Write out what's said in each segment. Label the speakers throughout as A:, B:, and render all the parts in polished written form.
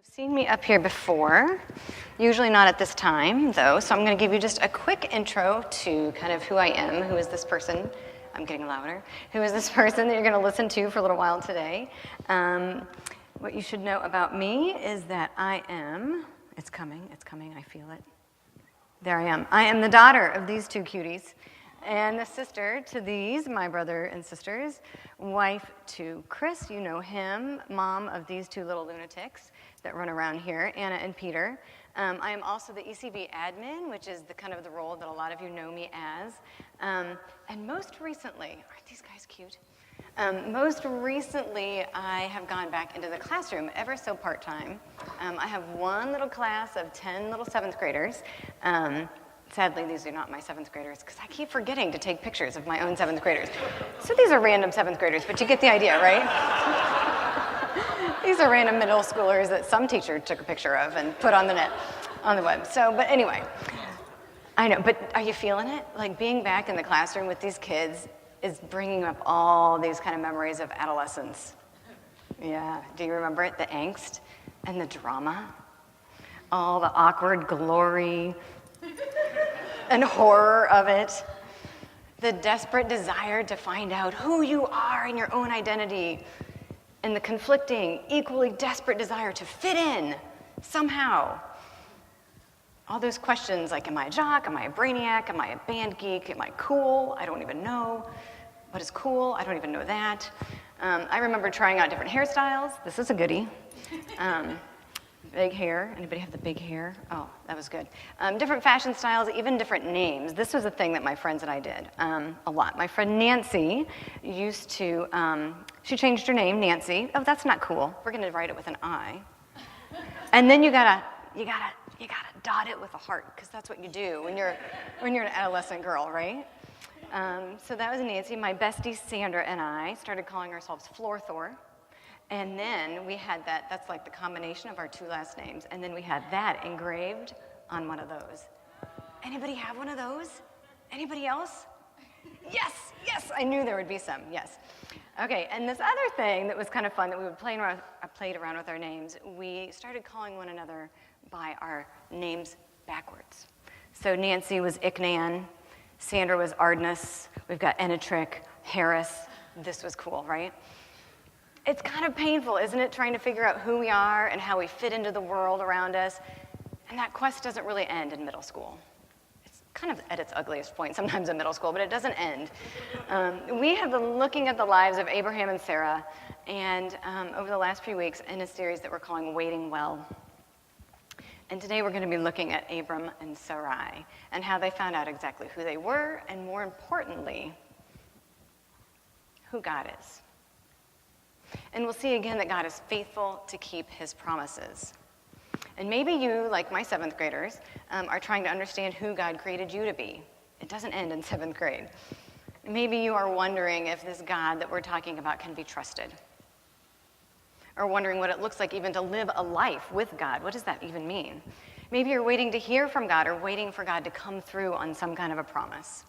A: have seen me up here before, usually not at this time though, so I'm going to give you just a quick intro to kind of who I am, who is this person, I'm getting louder, who is this person that you're going to listen to for a little while today. What you should know about me is that I am, it's coming, I feel it. There I am. I am the daughter of these two cuties and the sister to these, my brother and sisters, wife to Chris, you know him, mom of these two little lunatics that run around here, Anna and Peter. I am also the ECB admin, which is the kind of the role that a lot of you know me as. And most recently, aren't these guys cute? Most recently, I have gone back into the classroom ever so part-time. I have one little class of 10 little 7th graders. Sadly, these are not my 7th graders because I keep forgetting to take pictures of my own 7th graders. So these are random 7th graders, but you get the idea, right? These are random middle schoolers that some teacher took a picture of and put on the net, on the web. So, but anyway, I know, but are you feeling it? Like being back in the classroom with these kids is bringing up all these kind of memories of adolescence. Yeah, do you remember it? The angst and the drama, all the awkward glory and horror of it, the desperate desire to find out who you are in your own identity, and the conflicting, equally desperate desire to fit in somehow. All those questions like, am I a jock? Am I a brainiac? Am I a band geek? Am I cool? I don't even know. What is cool? I don't even know that. I remember trying out different hairstyles. This is a goodie. Big hair. Anybody have the big hair? Oh, that was good. Different fashion styles, even different names. This was a thing that my friends and I did a lot. My friend Nancy used to, she changed her name, Nancy. Oh, that's not cool. We're going to write it with an I. And then you gotta dot it with a heart, because that's what you do when you're an adolescent girl, right? So that was Nancy. My bestie Sandra and I started calling ourselves Floor Thor. And then we had that, that's like the combination of our two last names. And then we had that engraved on one of those. Anybody have one of those? Anybody else? Yes, I knew there would be some, yes. Okay, and this other thing that was kind of fun that we would played around with our names, we started calling one another by our names backwards. So Nancy was Icknan, Sandra was Ardness, we've got Enetric, Harris. This was cool, right? It's kind of painful, isn't it, trying to figure out who we are and how we fit into the world around us. And that quest doesn't really end in middle school. It's kind of at its ugliest point sometimes in middle school, but it doesn't end. We have been looking at the lives of Abraham and Sarah, and over the last few weeks in a series that we're calling Waiting Well. And today we're going to be looking at Abram and Sarai and how they found out exactly who they were, and more importantly, who God is. And we'll see again that God is faithful to keep his promises. And maybe you, like my 7th graders, are trying to understand who God created you to be. It doesn't end in 7th grade. Maybe you are wondering if this God that we're talking about can be trusted. Or wondering what it looks like even to live a life with God. What does that even mean? Maybe you're waiting to hear from God or waiting for God to come through on some kind of a promise.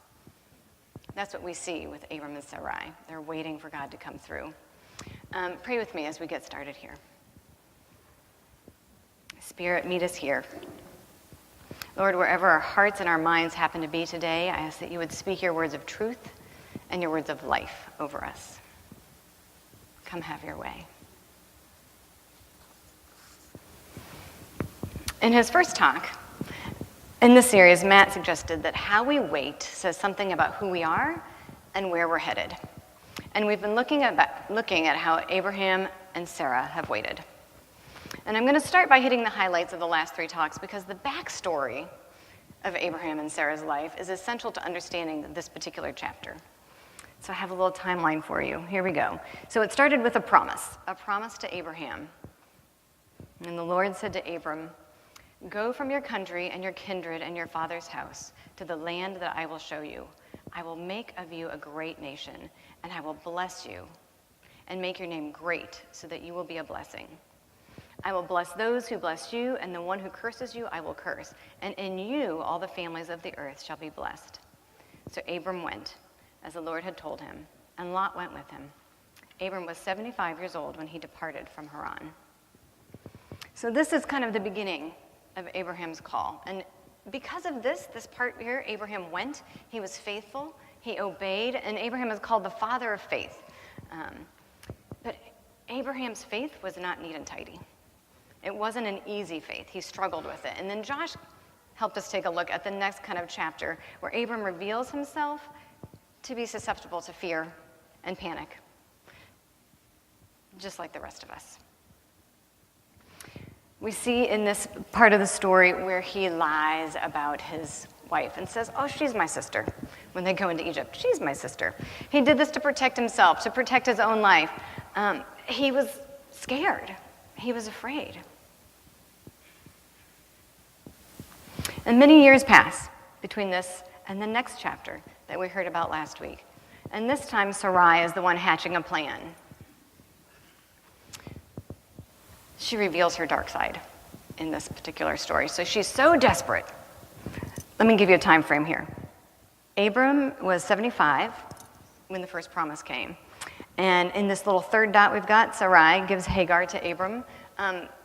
A: That's what we see with Abram and Sarai. They're waiting for God to come through. Pray with me as we get started here. Spirit, meet us here. Lord, wherever our hearts and our minds happen to be today, I ask that you would speak your words of truth and your words of life over us. Come have your way. In his first talk in this series, Matt suggested that how we wait says something about who we are and where we're headed. And we've been looking at how Abraham and Sarah have waited. And I'm going to start by hitting the highlights of the last 3 talks because the backstory of Abraham and Sarah's life is essential to understanding this particular chapter. So I have a little timeline for you. Here we go. So it started with a promise to Abraham. And the Lord said to Abram, "Go from your country and your kindred and your father's house to the land that I will show you. I will make of you a great nation, and I will bless you and make your name great so that you will be a blessing. I will bless those who bless you, and the one who curses you I will curse. And in you all the families of the earth shall be blessed." So Abram went, as the Lord had told him, and Lot went with him. Abram was 75 years old when he departed from Haran. So this is kind of the beginning of Abraham's call. And because of this part here, Abraham went, he was faithful, he obeyed, and Abraham is called the father of faith. But Abraham's faith was not neat and tidy. It wasn't an easy faith. He struggled with it. And then Josh helped us take a look at the next kind of chapter where Abram reveals himself to be susceptible to fear and panic, just like the rest of us. We see in this part of the story where he lies about his wife and says, oh, she's my sister. When they go into Egypt, she's my sister. He did this to protect himself, to protect his own life. He was scared. He was afraid. And many years pass between this and the next chapter that we heard about last week. And this time, Sarai is the one hatching a plan. She reveals her dark side in this particular story. So she's so desperate. Let me give you a time frame here. Abram was 75 when the first promise came. And in this little third dot we've got, Sarai gives Hagar to Abram.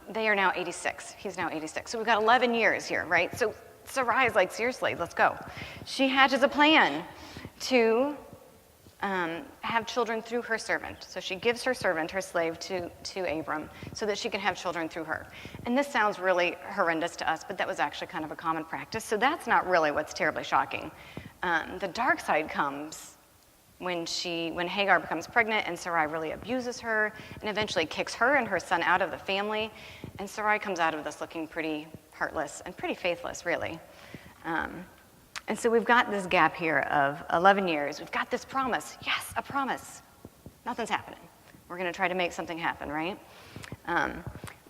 A: They are now 86. He's now 86. So we've got 11 years here, right? So Sarai is like, seriously, let's go. She hatches a plan to have children through her servant. So she gives her servant, her slave, to Abram so that she can have children through her. And this sounds really horrendous to us, but that was actually kind of a common practice. So that's not really what's terribly shocking. The dark side comes when Hagar becomes pregnant and Sarai really abuses her and eventually kicks her and her son out of the family. And Sarai comes out of this looking pretty heartless and pretty faithless, really. And so we've got this gap here of 11 years. We've got this promise. Yes, a promise. Nothing's happening. We're going to try to make something happen, right?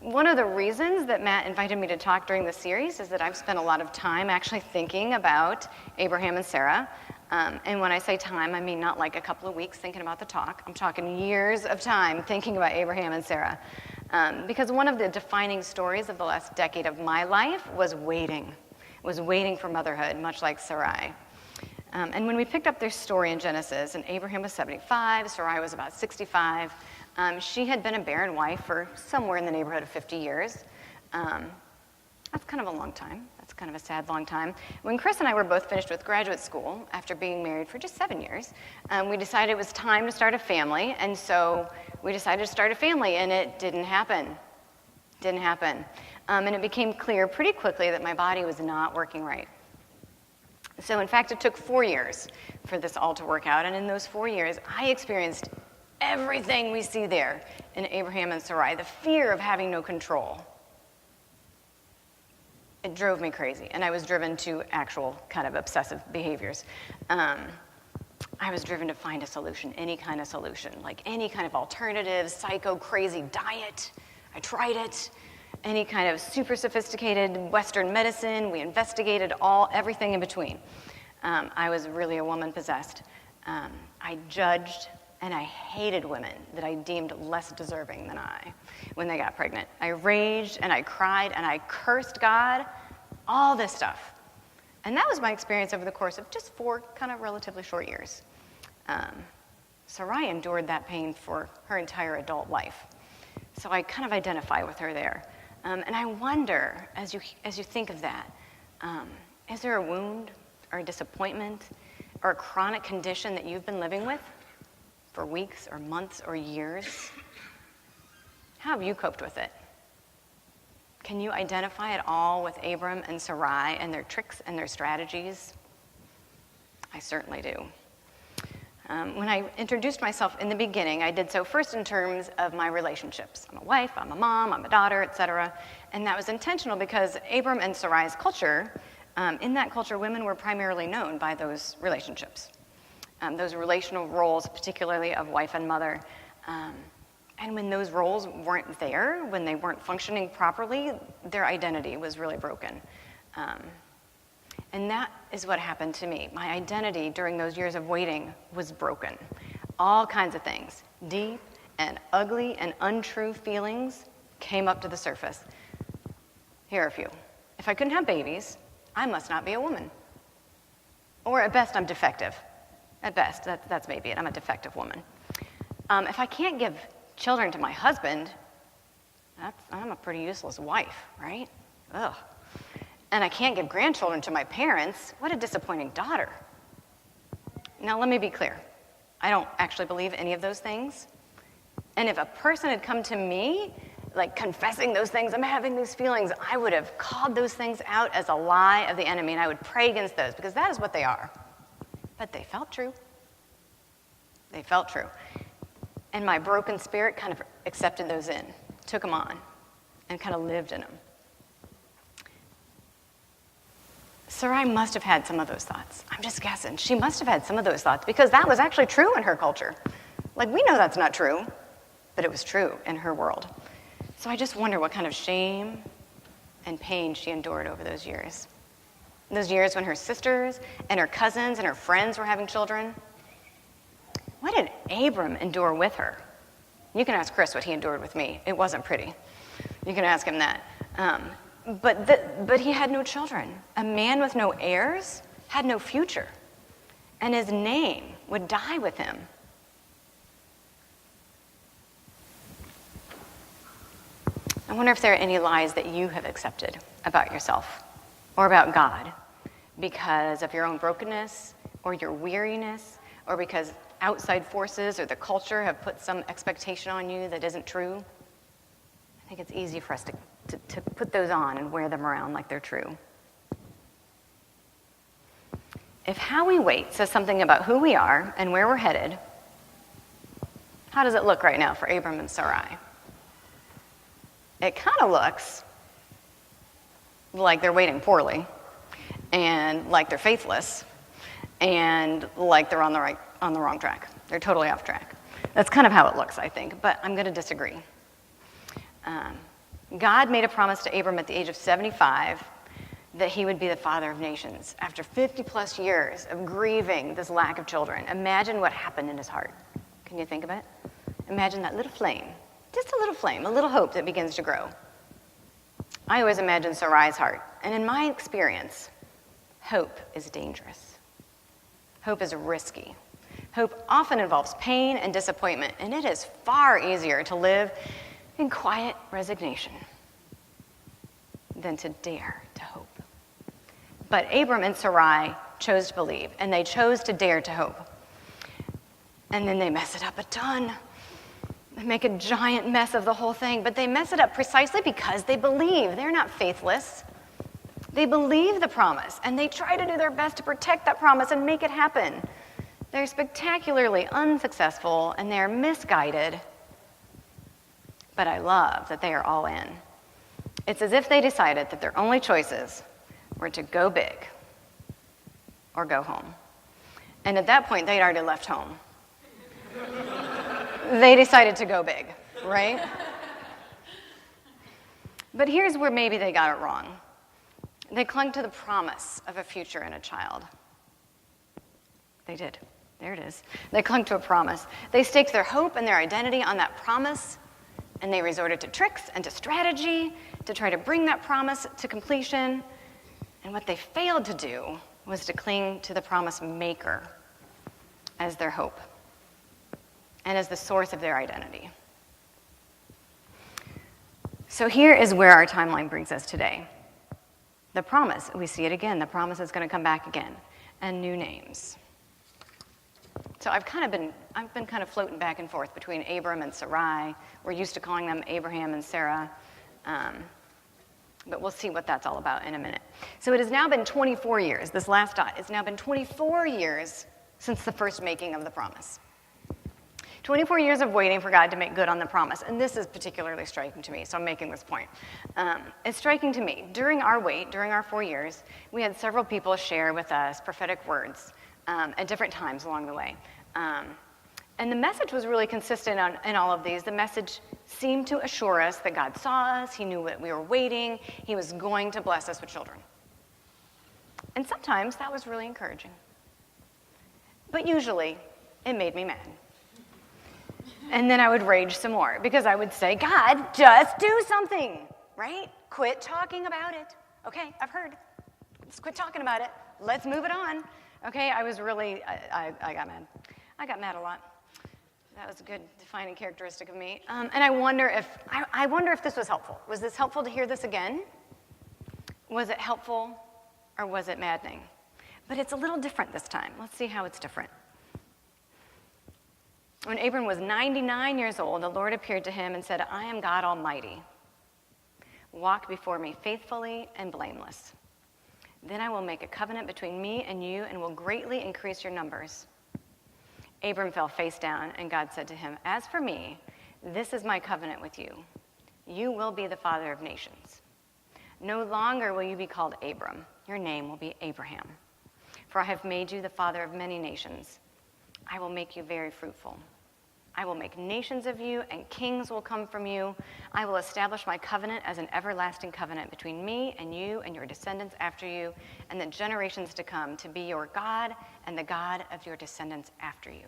A: One of the reasons that Matt invited me to talk during the series is that I've spent a lot of time actually thinking about Abraham and Sarah. And when I say time, I mean not like a couple of weeks thinking about the talk. I'm talking years of time thinking about Abraham and Sarah. Because one of the defining stories of the last decade of my life was waiting for motherhood, much like Sarai. And when we picked up their story in Genesis, and Abraham was 75, Sarai was about 65, she had been a barren wife for somewhere in the neighborhood of 50 years. That's kind of a long time. That's kind of a sad long time. When Chris and I were both finished with graduate school, after being married for just 7 years, we decided it was time to start a family, and so we decided to start a family, and it didn't happen. Didn't happen. And it became clear pretty quickly that my body was not working right. So in fact, it took 4 years for this all to work out, and in those 4 years, I experienced everything we see there in Abraham and Sarai, the fear of having no control. It drove me crazy, and I was driven to actual kind of obsessive behaviors. I was driven to find a solution, any kind of solution, like any kind of alternative, psycho, crazy diet. I tried it. Any kind of super sophisticated Western medicine. We investigated everything in between. I was really a woman possessed. I judged and I hated women that I deemed less deserving than I when they got pregnant. I raged and I cried and I cursed God, all this stuff. And that was my experience over the course of just 4 kind of relatively short years. Sarai endured that pain for her entire adult life. So I kind of identify with her there. And I wonder, as you think of that, is there a wound or a disappointment or a chronic condition that you've been living with for weeks or months or years? How have you coped with it? Can you identify at all with Abram and Sarai and their tricks and their strategies? I certainly do. When I introduced myself in the beginning, I did so first in terms of my relationships. I'm a wife, I'm a mom, I'm a daughter, etc. And that was intentional because Abram and Sarai's culture, in that culture, women were primarily known by those relationships. Those relational roles, particularly of wife and mother. And when those roles weren't there, when they weren't functioning properly, their identity was really broken. And that is what happened to me. My identity during those years of waiting was broken. All kinds of things, deep and ugly and untrue feelings came up to the surface. Here are a few. If I couldn't have babies, I must not be a woman. Or at best, I'm defective. At best, that's maybe it. I'm a defective woman. If I can't give children to my husband, I'm a pretty useless wife, right? Ugh. And I can't give grandchildren to my parents. What a disappointing daughter. Now, let me be clear. I don't actually believe any of those things. And if a person had come to me, like confessing those things, I'm having these feelings, I would have called those things out as a lie of the enemy, and I would pray against those, because that is what they are. But they felt true. They felt true. And my broken spirit kind of accepted those in, took them on, and kind of lived in them. Sarai must have had some of those thoughts. I'm just guessing. She must have had some of those thoughts, because that was actually true in her culture. Like, we know that's not true, but it was true in her world. So I just wonder what kind of shame and pain she endured over those years. Those years when her sisters and her cousins and her friends were having children. What did Abram endure with her? You can ask Chris what he endured with me. It wasn't pretty. You can ask him that. But he had no children. A man with no heirs had no future. And his name would die with him. I wonder if there are any lies that you have accepted about yourself or about God because of your own brokenness or your weariness, or because outside forces or the culture have put some expectation on you that isn't true. I think it's easy for us to put those on and wear them around like they're true. If how we wait says something about who we are and where we're headed, how does it look right now for Abram and Sarai? It kind of looks like they're waiting poorly, and like they're faithless, and like they're on the wrong track. They're totally off track. That's kind of how it looks, I think, but I'm going to disagree. God made a promise to Abram at the age of 75 that he would be the father of nations. After 50 plus years of grieving this lack of children, imagine what happened in his heart. Can you think of it? Imagine that little flame, just a little flame, a little hope that begins to grow. I always imagine Sarai's heart, and in my experience, hope is dangerous. Hope is risky. Hope often involves pain and disappointment, and it is far easier to live in quiet resignation than to dare to hope. But Abram and Sarai chose to believe, and they chose to dare to hope. And then they mess it up a ton. They make a giant mess of the whole thing, but they mess it up precisely because they believe. They're not faithless. They believe the promise, and they try to do their best to protect that promise and make it happen. They're spectacularly unsuccessful, and they're misguided. But I love that they are all in. It's as if they decided that their only choices were to go big or go home. And at that point, they'd already left home. They decided to go big, right? But here's where maybe they got it wrong. They clung to the promise of a future and a child. They did. There it is. They clung to a promise. They staked their hope and their identity on that promise, and they resorted to tricks and to strategy to try to bring that promise to completion. And what they failed to do was to cling to the promise maker as their hope and as the source of their identity. So here is where our timeline brings us today. The promise, we see it again. The promise is going to come back again, and new names. So I've been kind of floating back and forth between Abram and Sarai. We're used to calling them Abraham and Sarah, but we'll see what that's all about in a minute. So it has now been 24 years. This last dot, it's now been 24 years since the first making of the promise. 24 years of waiting for God to make good on the promise. And this is particularly striking to me, so I'm making this point. It's striking to me. During our wait, during our 4 years, we had several people share with us prophetic words at different times along the way. And the message was really consistent in all of these. The message seemed to assure us that God saw us, he knew that we were waiting, he was going to bless us with children. And sometimes that was really encouraging. But usually, it made me mad. And then I would rage some more, because I would say, God, just do something, right? Quit talking about it. Okay, I've heard. Just quit talking about it. Let's move it on. Okay, I was really, I got mad. I got mad a lot. That was a good defining characteristic of me. And I wonder if this was helpful. Was this helpful to hear this again? Was it helpful or was it maddening? But it's a little different this time. Let's see how it's different. When Abram was 99 years old, the Lord appeared to him and said, I am God Almighty. Walk before me faithfully and blameless. Then I will make a covenant between me and you and will greatly increase your numbers. Abram fell face down, and God said to him, as for me, this is my covenant with you. You will be the father of nations. No longer will you be called Abram. Your name will be Abraham. For I have made you the father of many nations. I will make you very fruitful. I will make nations of you, and kings will come from you. I will establish my covenant as an everlasting covenant between me and you and your descendants after you, and the generations to come, to be your God and the God of your descendants after you.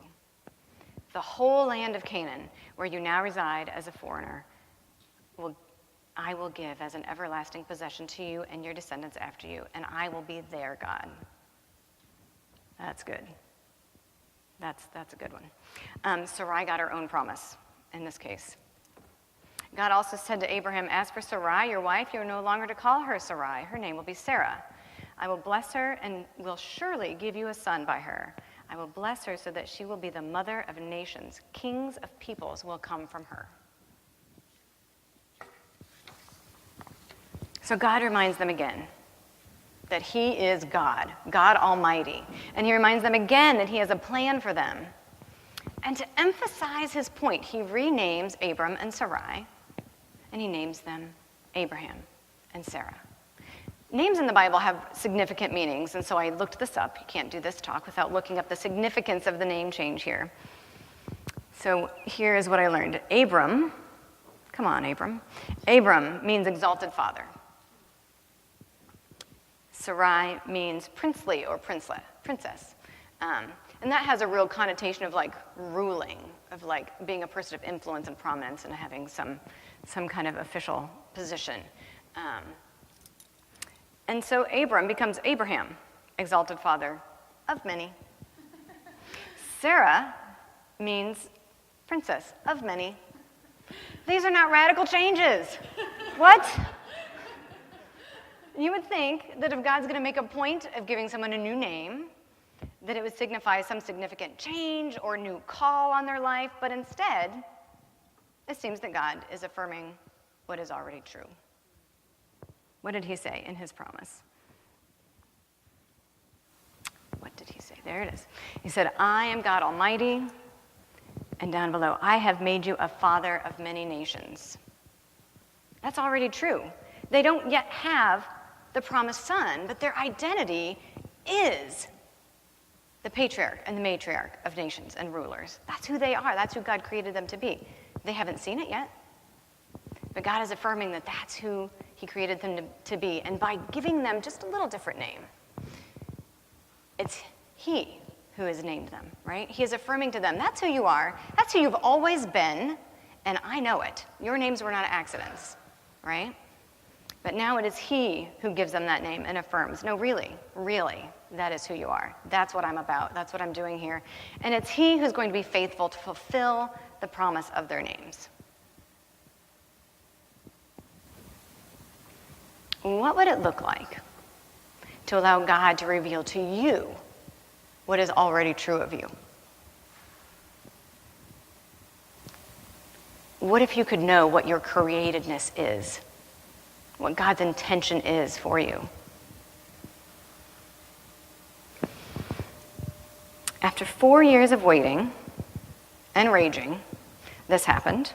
A: The whole land of Canaan, where you now reside as a foreigner, I will give as an everlasting possession to you and your descendants after you, and I will be their God. That's good. That's a good one. Sarai got her own promise in this case. God also said to Abraham, as for Sarai, your wife, you are no longer to call her Sarai. Her name will be Sarah. I will bless her and will surely give you a son by her. I will bless her so that she will be the mother of nations. Kings of peoples will come from her. So God reminds them again that he is God, God Almighty. And he reminds them again that he has a plan for them. And to emphasize his point, he renames Abram and Sarai, and he names them Abraham and Sarah. Names in the Bible have significant meanings, and so I looked this up. You can't do this talk without looking up the significance of the name change here. So here is what I learned. Abram, come on, Abram. Abram means exalted father. Sarai means princely or princess. And that has a real connotation of like ruling, of like being a person of influence and prominence and having some kind of official position. And so Abram becomes Abraham, exalted father of many. Sarah means princess of many. These are not radical changes. What? You would think that if God's going to make a point of giving someone a new name, that it would signify some significant change or new call on their life, but instead, it seems that God is affirming what is already true. What did he say in his promise? What did he say? There it is. He said, I am God Almighty, and down below, I have made you a father of many nations. That's already true. They don't yet have the promised son, but their identity is the patriarch and the matriarch of nations and rulers. That's who they are. That's who God created them to be. They haven't seen it yet, but God is affirming that that's who he created them to be. And by giving them just a little different name, it's he who has named them, right? He is affirming to them, that's who you are. That's who you've always been, and I know it. Your names were not accidents, right? But now it is he who gives them that name and affirms, no, really, that is who you are. That's what I'm about. That's what I'm doing here. And it's he who's going to be faithful to fulfill the promise of their names. What would it look like to allow God to reveal to you what is already true of you? What if you could know what your createdness is? What God's intention is for you? After 4 years of waiting and raging, this happened.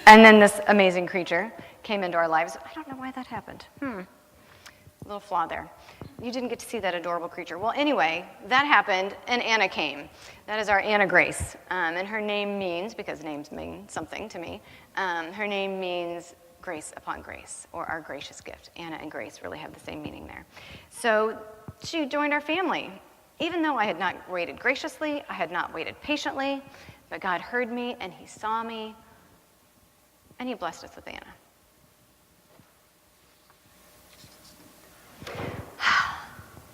A: And then this amazing creature came into our lives. I don't know why that happened. A little flaw there. You didn't get to see that adorable creature. Well, anyway, that happened, and Anna came. That is our Anna Grace. And her name means, because names mean something to me, her name means grace upon grace, or our gracious gift. Anna and Grace really have the same meaning there. So she joined our family. Even though I had not waited graciously, I had not waited patiently, but God heard me, and he saw me, and he blessed us with Anna.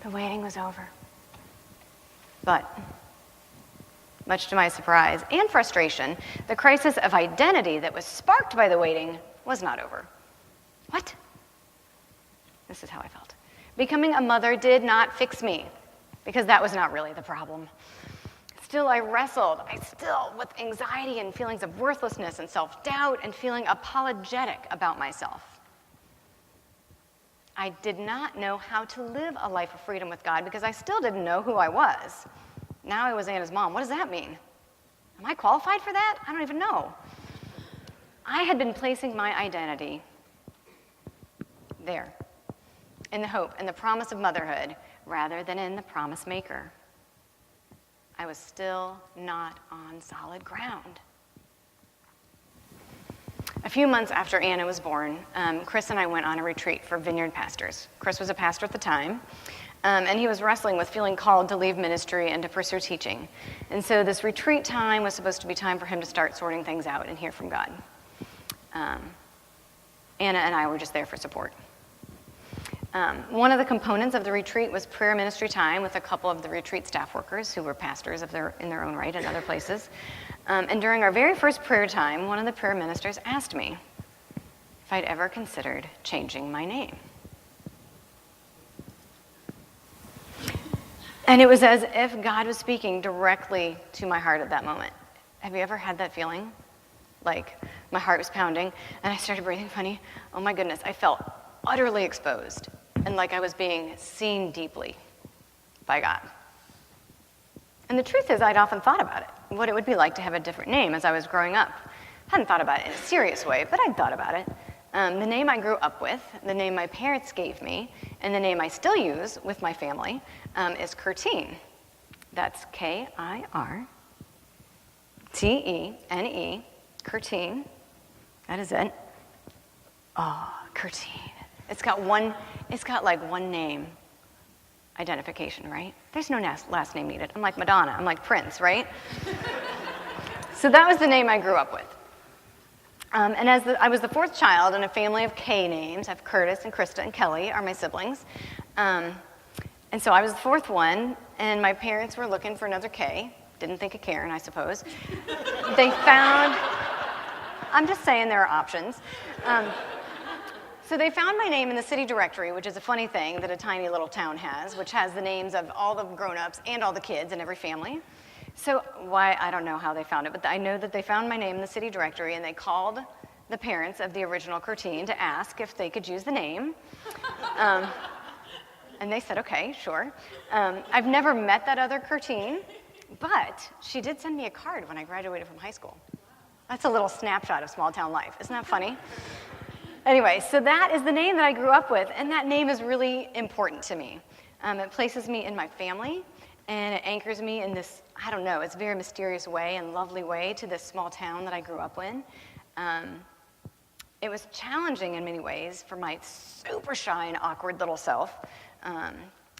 A: The waiting was over. But, much to my surprise and frustration, the crisis of identity that was sparked by the waiting was not over. What? This is how I felt. Becoming a mother did not fix me, because that was not really the problem. Still, I wrestled. With anxiety and feelings of worthlessness and self-doubt and feeling apologetic about myself. I did not know how to live a life of freedom with God because I still didn't know who I was. Now I was Anna's mom. What does that mean? Am I qualified for that? I don't even know. I had been placing my identity there, in the hope and the promise of motherhood, rather than in the promise maker. I was still not on solid ground. A few months after Anna was born, Chris and I went on a retreat for vineyard pastors. Chris was a pastor at the time, and he was wrestling with feeling called to leave ministry and to pursue teaching. And so this retreat time was supposed to be time for him to start sorting things out and hear from God. Anna and I were just there for support. One of the components of the retreat was prayer ministry time with a couple of the retreat staff workers who were pastors in their own right in other places. And during our very first prayer time, one of the prayer ministers asked me if I'd ever considered changing my name. And it was as if God was speaking directly to my heart at that moment. Have you ever had that feeling? Like my heart was pounding and I started breathing funny. Oh my goodness, I felt utterly exposed and like I was being seen deeply by God. And the truth is, I'd often thought about it, what it would be like to have a different name as I was growing up. Hadn't thought about it in a serious way, but I'd thought about it. The name I grew up with, the name my parents gave me, and the name I still use with my family is Curtine. That's K-I-R-T-E-N-E, Curtine. That is it. Oh, Curtine. It's got like one name identification, right? There's no last name needed. I'm like Madonna. I'm like Prince, right? So that was the name I grew up with. And I was the fourth child in a family of K names. I have Curtis and Krista and Kelly are my siblings. And so I was the fourth one, and my parents were looking for another K. Didn't think of Karen, I suppose. They found, I'm just saying there are options. So they found my name in the city directory, which is a funny thing that a tiny little town has, which has the names of all the grown-ups and all the kids in every family. So I don't know how they found it, but I know that they found my name in the city directory, and they called the parents of the original Curtine to ask if they could use the name. And they said, okay, sure. I've never met that other Curtine, but she did send me a card when I graduated from high school. That's a little snapshot of small town life. Isn't that funny? Anyway, so that is the name that I grew up with, and that name is really important to me. It places me in my family, and it anchors me in this, I don't know, it's a very mysterious way and lovely way to this small town that I grew up in. It was challenging in many ways for my super shy and awkward little self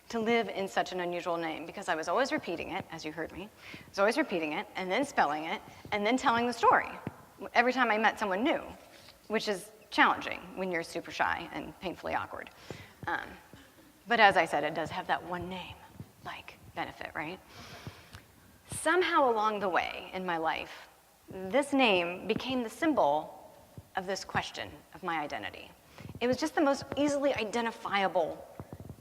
A: to live in such an unusual name, because I was always repeating it, as you heard me. I was always repeating it, and then spelling it, and then telling the story every time I met someone new, which is challenging when you're super shy and painfully awkward. But as I said, it does have that one name, like, benefit, right? Somehow along the way in my life, this name became the symbol of this question of my identity. It was just the most easily identifiable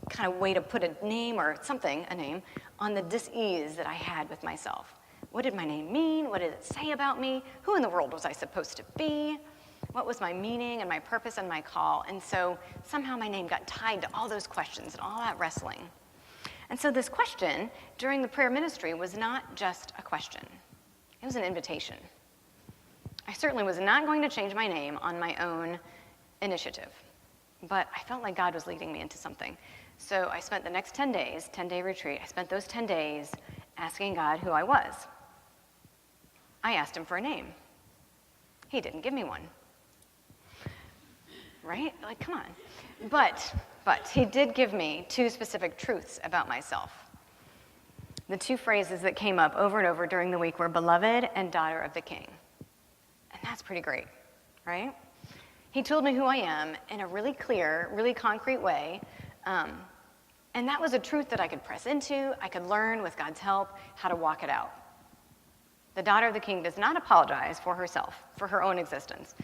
A: kind of way to put a name or something, a name, on the dis-ease that I had with myself. What did my name mean? What did it say about me? Who in the world was I supposed to be? What was my meaning and my purpose and my call? And so somehow my name got tied to all those questions and all that wrestling. And so this question during the prayer ministry was not just a question. It was an invitation. I certainly was not going to change my name on my own initiative, but I felt like God was leading me into something. So I spent the next 10 days, 10-day retreat, I spent those 10 days asking God who I was. I asked him for a name. He didn't give me one. Right? Like, come on. But he did give me two specific truths about myself. The two phrases that came up over and over during the week were beloved and daughter of the king. And that's pretty great, right? He told me who I am in a really clear, really concrete way, And that was a truth that I could press into. I could learn, with God's help, how to walk it out. The daughter of the king does not apologize for herself, for her own existence.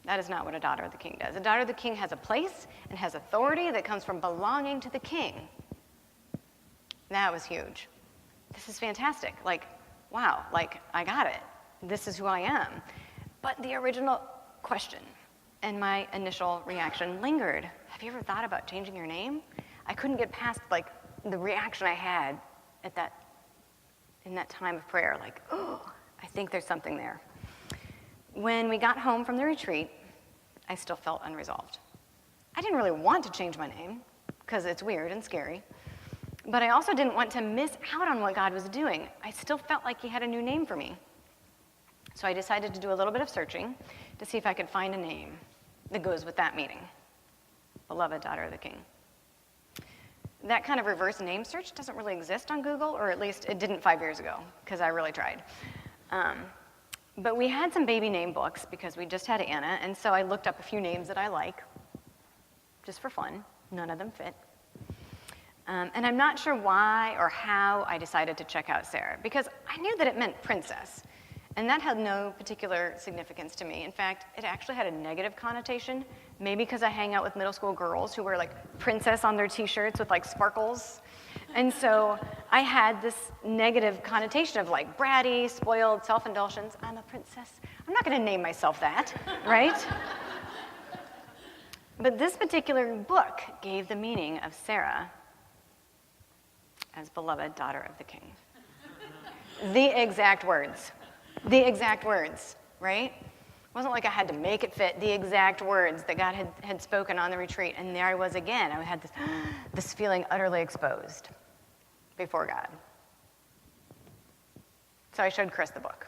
A: That is not what a daughter of the king does. A daughter of the king has a place and has authority that comes from belonging to the king. That was huge. This is fantastic. Like, wow, like, I got it. This is who I am. But the original question and my initial reaction lingered. Have you ever thought about changing your name? I couldn't get past, like, the reaction I had in that time of prayer. Like, oh, I think there's something there. When we got home from the retreat, I still felt unresolved. I didn't really want to change my name because it's weird and scary, but I also didn't want to miss out on what God was doing. I still felt like he had a new name for me. So I decided to do a little bit of searching to see if I could find a name that goes with that meaning. Beloved daughter of the king. That kind of reverse name search doesn't really exist on Google, or at least it didn't 5 years ago, because I really tried. But we had some baby name books because we just had Anna, and so I looked up a few names that I like, just for fun. None of them fit. And I'm not sure why or how I decided to check out Sarah, because I knew that it meant princess, and that had no particular significance to me. In fact, it actually had a negative connotation, maybe because I hang out with middle school girls who wear like princess on their t-shirts with like sparkles. And so I had this negative connotation of like bratty, spoiled, self-indulgence. I'm a princess. I'm not going to name myself that, right? But this particular book gave the meaning of Sarah as beloved daughter of the king. The exact words. The exact words, right? It wasn't like I had to make it fit. The exact words that God had spoken on the retreat. And there I was again. I had this feeling utterly exposed before God. So I showed Chris the book.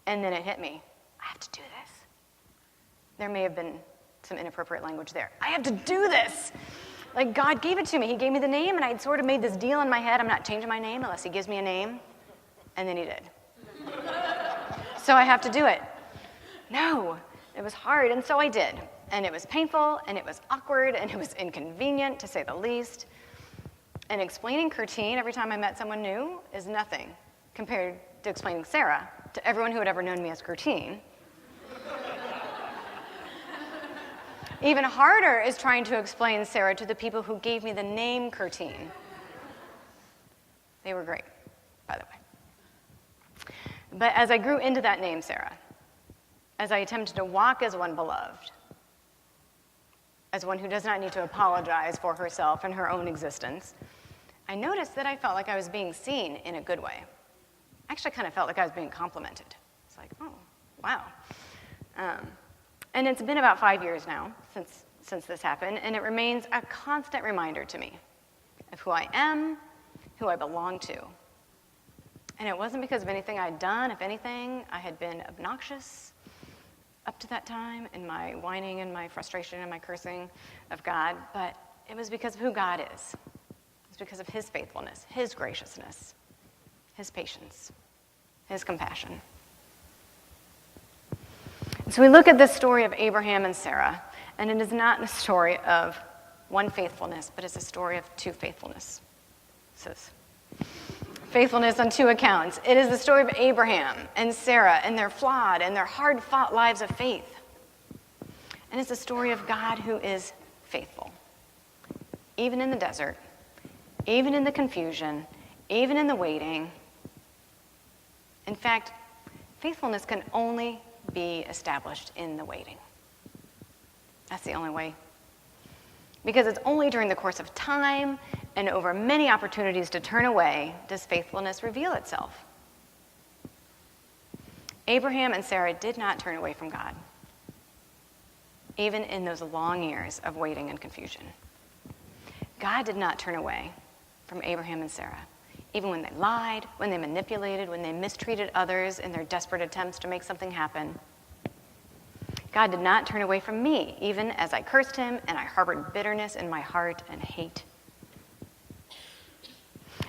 A: And then it hit me. I have to do this. There may have been some inappropriate language there. I have to do this. Like, God gave it to me. He gave me the name, and I'd sort of made this deal in my head. I'm not changing my name unless he gives me a name. And then he did. So I have to do it. No, it was hard, and so I did. And it was painful, and it was awkward, and it was inconvenient, to say the least. And explaining Curtine every time I met someone new is nothing compared to explaining Sarah to everyone who had ever known me as Curtine. Even harder is trying to explain Sarah to the people who gave me the name Curtine. They were great, by the way. But as I grew into that name, Sarah, as I attempted to walk as one beloved, as one who does not need to apologize for herself and her own existence, I noticed that I felt like I was being seen in a good way. I actually kind of felt like I was being complimented. It's like, oh, wow. And it's been about 5 years now since this happened, and it remains a constant reminder to me of who I am, who I belong to. And it wasn't because of anything I'd done. If anything, I had been obnoxious up to that time in my whining and my frustration and my cursing of God, but it was because of who God is. It was because of his faithfulness, his graciousness, his patience, his compassion. So we look at this story of Abraham and Sarah, and it is not a story of one faithfulness, but it's a story of two faithfulnesses. Faithfulness on two accounts. It is the story of Abraham and Sarah and their flawed and their hard-fought lives of faith. And it's a story of God who is faithful, even in the desert, even in the confusion, even in the waiting. In fact, faithfulness can only be established in the waiting. That's the only way. Because it's only during the course of time and over many opportunities to turn away does faithfulness reveal itself. Abraham and Sarah did not turn away from God, even in those long years of waiting and confusion. God did not turn away from Abraham and Sarah, even when they lied, when they manipulated, when they mistreated others in their desperate attempts to make something happen. God did not turn away from me, even as I cursed him and I harbored bitterness in my heart and hate.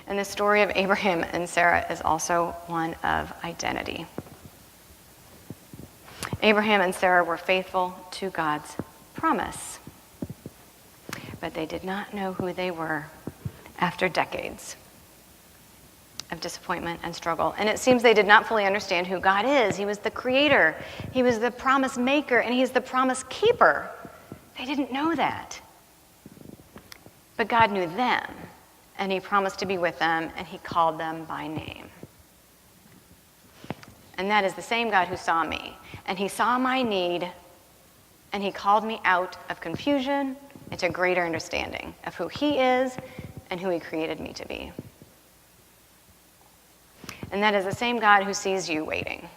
A: And the story of Abraham and Sarah is also one of identity. Abraham and Sarah were faithful to God's promise. but they did not know who they were after decades of disappointment and struggle. And it seems they did not fully understand who God is. He was the creator, he was the promise maker, and he's the promise keeper. They didn't know that. But God knew them, and he promised to be with them, and he called them by name. And that is the same God who saw me. And he saw my need, and he called me out of confusion into greater understanding of who he is and who he created me to be. And that is the same God who sees you waiting.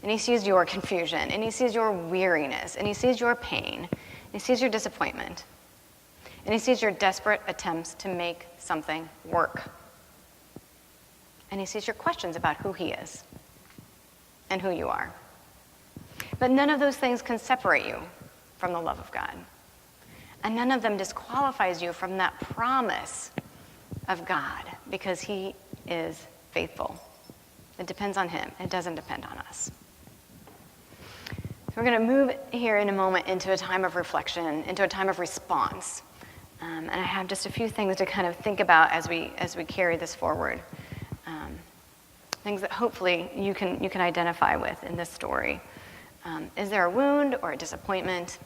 A: And he sees your confusion, and he sees your weariness, and he sees your pain, and he sees your disappointment, and he sees your desperate attempts to make something work. And he sees your questions about who he is and who you are. But none of those things can separate you from the love of God. And none of them disqualifies you from that promise of God, because he is faithful. It depends on him. It doesn't depend on us. So we're going to move here in a moment into a time of reflection, into a time of response. And I have just a few things to kind of think about as we carry this forward. Things that hopefully you can identify with in this story. Is there a wound or a disappointment,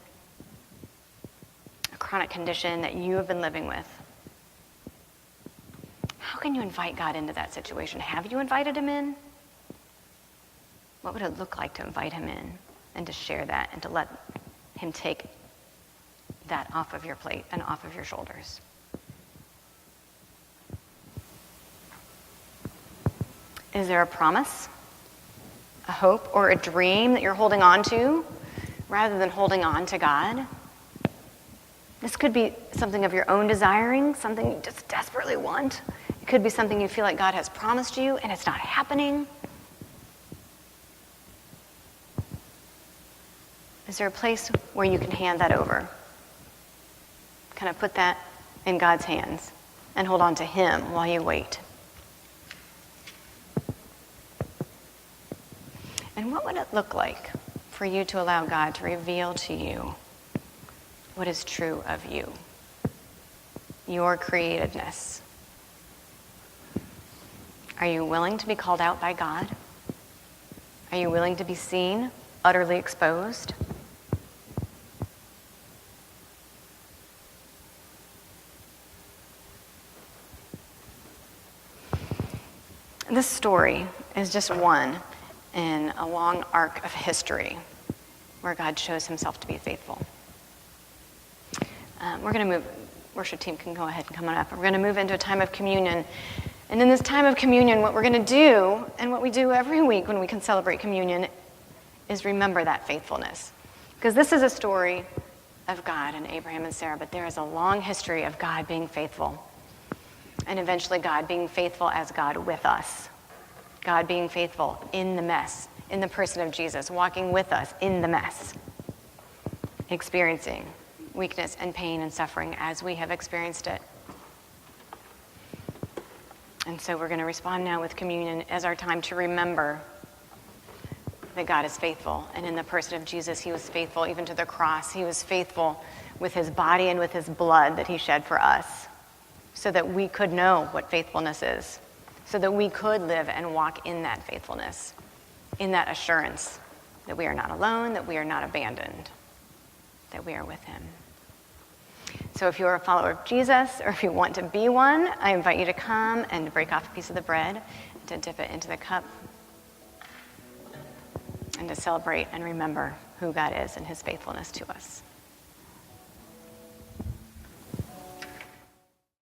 A: a chronic condition that you have been living with? How can you invite God into that situation? Have you invited him in? What would it look like to invite him in and to share that and to let him take that off of your plate and off of your shoulders? Is there a promise, a hope, or a dream that you're holding on to rather than holding on to God? This could be something of your own desiring, something you just desperately want. It could be something you feel like God has promised you and it's not happening. Is there a place where you can hand that over? Kind of put that in God's hands and hold on to him while you wait. And what would it look like for you to allow God to reveal to you what is true of you, your createdness? Are you willing to be called out by God? Are you willing to be seen, utterly exposed? This story is just one in a long arc of history where God shows himself to be faithful. We're going to move, worship team can go ahead and come on up. We're going to move into a time of communion. And in this time of communion, what we're going to do, and what we do every week when we can celebrate communion, is remember that faithfulness. Because this is a story of God and Abraham and Sarah, but there is a long history of God being faithful. And eventually God being faithful as God with us. God being faithful in the mess, in the person of Jesus, walking with us in the mess, experiencing weakness and pain and suffering as we have experienced it. And so we're going to respond now with communion as our time to remember that God is faithful. And in the person of Jesus, he was faithful even to the cross. He was faithful with his body and with his blood that he shed for us so that we could know what faithfulness is, so that we could live and walk in that faithfulness, in that assurance that we are not alone, that we are not abandoned, that we are with him. So if you're a follower of Jesus, or if you want to be one, I invite you to come and to break off a piece of the bread, to dip it into the cup, and to celebrate and remember who God is and his faithfulness to us.